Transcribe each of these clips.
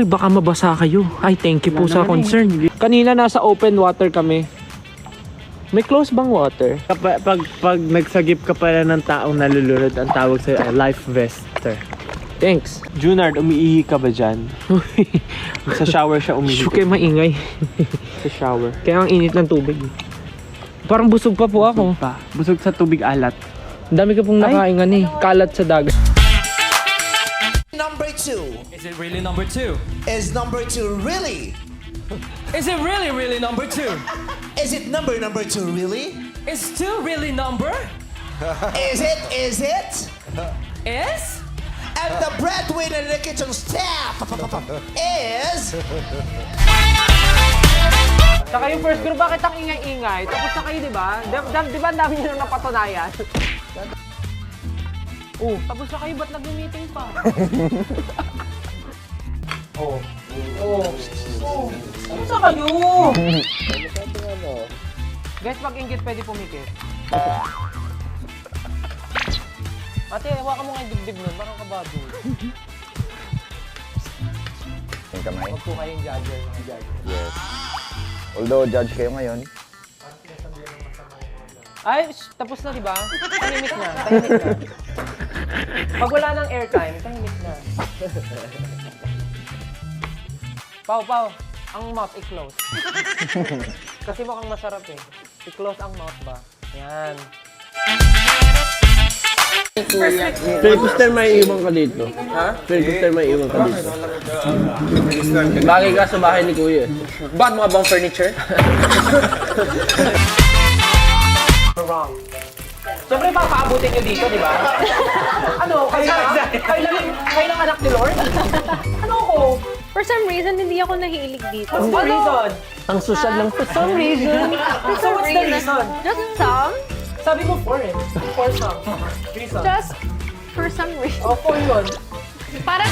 Uy, baka mabasa kayo. Ay, thank you po sa concern. Kanina nasa open water kami. May close bang water? Pag nagsagip ka pala ng taong nalulunod, ang tawag sa'yo ay life vester. Thanks. Junard, umiihi ka ba dyan? Sa shower siya umiihi. Shuke, maingay. Sa shower. Kaya ang init ng tubig. Parang busog pa po ako. Busog sa tubig alat. Ang dami ka pong nakaingan eh. Kalat sa dagat. Number 2. Is it really number 2? Is number 2 really? Is it really number 2? Is it number 2 really? Is 2 really number? Is it? Is? And the breadwinner in the kitchen staff is... Saka yung first group, bakit ang ingay-ingay? Tapos na kayo, di ba? Di ba ang dami nyo nang napatunayan? Oh, tapos na kayo, ba't nag-meeting pa? Tapos na kayo! Guys, pag inggit, pwede pumikit. Ate, hawakan mo nga yung dibdib nun, parang kabado. Yung kamay. Huwag po kayong judger, mga judger. Yes. Although judge kayo ngayon. Ay, tapos na, di ba? Tahimik na, tahimik na. Pag wala ng airtime, tahimik na. Pau, ang mouth i-close. Kasi mukhang masarap eh. I-close ang mouth ba? Yan. Philibuster may iwan ka dito. Ha? Philibuster may iwan ka dito. Bagay ka sa bahay ni Kuya. Ba't mga bang furniture? Wrong. Siyempre, papaabutin nyo dito, di ba? Ano? Kailang anak ni Lord? Ano ko? For some reason, hindi ako nahilig dito. What's the reason? Ang social lang po. Some reason? So what's the reason? Just some? Sabi mo for eh. For some. Reason. Just for some reason. O, for yun. Parang...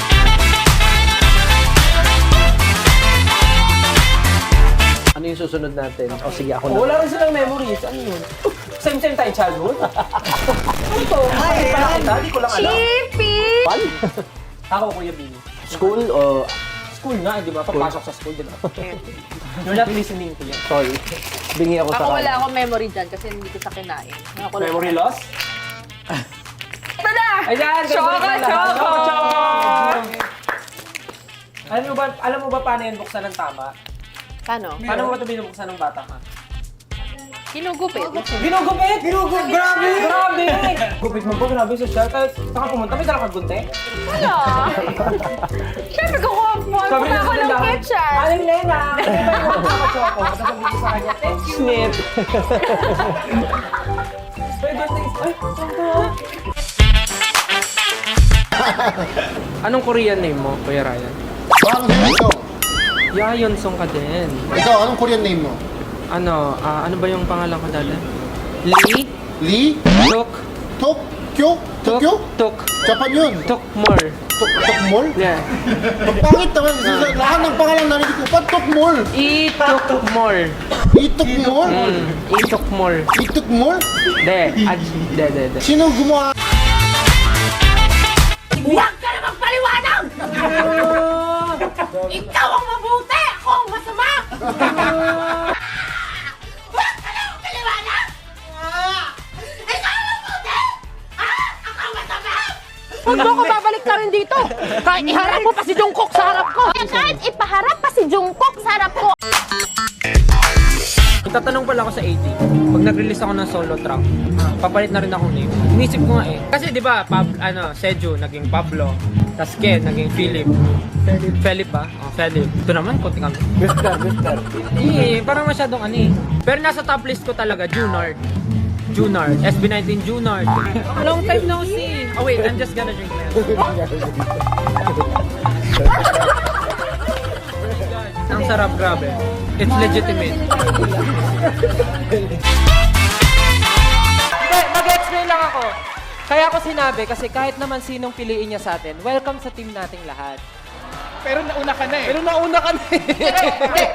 Ano yung susunod natin? O sige, ako na. Wala rin silang memories. Ano yun? Same tayo childhood? Ano to? Ay, pala kita? Di ko lang alam. Chippy! Ako, Kuya Bini. School o... School nga, di ba? Papasok sa school, di ba? You're not listening to yan. Sorry. Bingi ako sa Ako wala akong memory dyan kasi hindi ko sa kinain. Memory loss? Ito na! Ayan! Choco! Alam mo ba paano yan buksan ng tama? Paano? Paano mo ba ito binubuksan ng bata ka? Kinugupit. Ginugupit! Grabe! Grabe! Gupit mo po, grabe social. Tapos, saka pumunta, may dala kang gunte? Ano? Siyempre kukuha po ako ng kitchen. Aling Lena! Kaya ba yung mga choco? Tapos sabi ko sa kanya, thank you! Snip. May gunte. Ay, choco! Anong Korean name mo, Kuya Ryan? Bakit ito? Yayon Song ka din. Ikaw, anong Korean name mo? Ano ba yung pangalan ko dati? Lee? Lee? Tok? Tokyo? Tokyo? Tok? Japan yun. Tokmor. Tokmol? Yeah. Pangit naman. Lahat ng pangalan narinig ko. Ba't Tokmol? Itokmor. Itokmol? Itokmor. Itokmol? De. Sino gumawa? Huwag ka na magpaliwanag! Ikaw ang mabuti! Ako ang masama! Huwag ka na magpaliwanag! Ikaw ang mabuti! Ako ang masama! Huwag mo ako babalik ka rin dito! Kahit iharap mo pa si Jungkook sa harap ko! Kahit ipaharap pa si Jungkook sa harap ko! Itatanong pala ako sa 80. Pag nag-release ako ng solo track, papalit na rin akong name. Inisip ko nga eh. Kasi di ba, Seju naging Pablo, tas Ken naging Philip. Philip ba? Oh, Philip. Ito naman, konti kami. Mister. Parang masyadong ano eh. Pero nasa top list ko talaga, Junard. SB19 Junard. Long time no see. Oh wait, I'm just gonna drink now. Ang sarap, grabe. It's legitimate. Mag-explain lang ako. Kaya ako sinabi kasi kahit naman sinong piliin niya sa atin, welcome sa team nating lahat. Pero nauna ka na eh.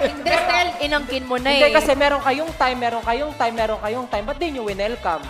Hindi, Stel, inangkin mo na Hindi eh. kasi meron kayong time, ba't di nyo winelcome?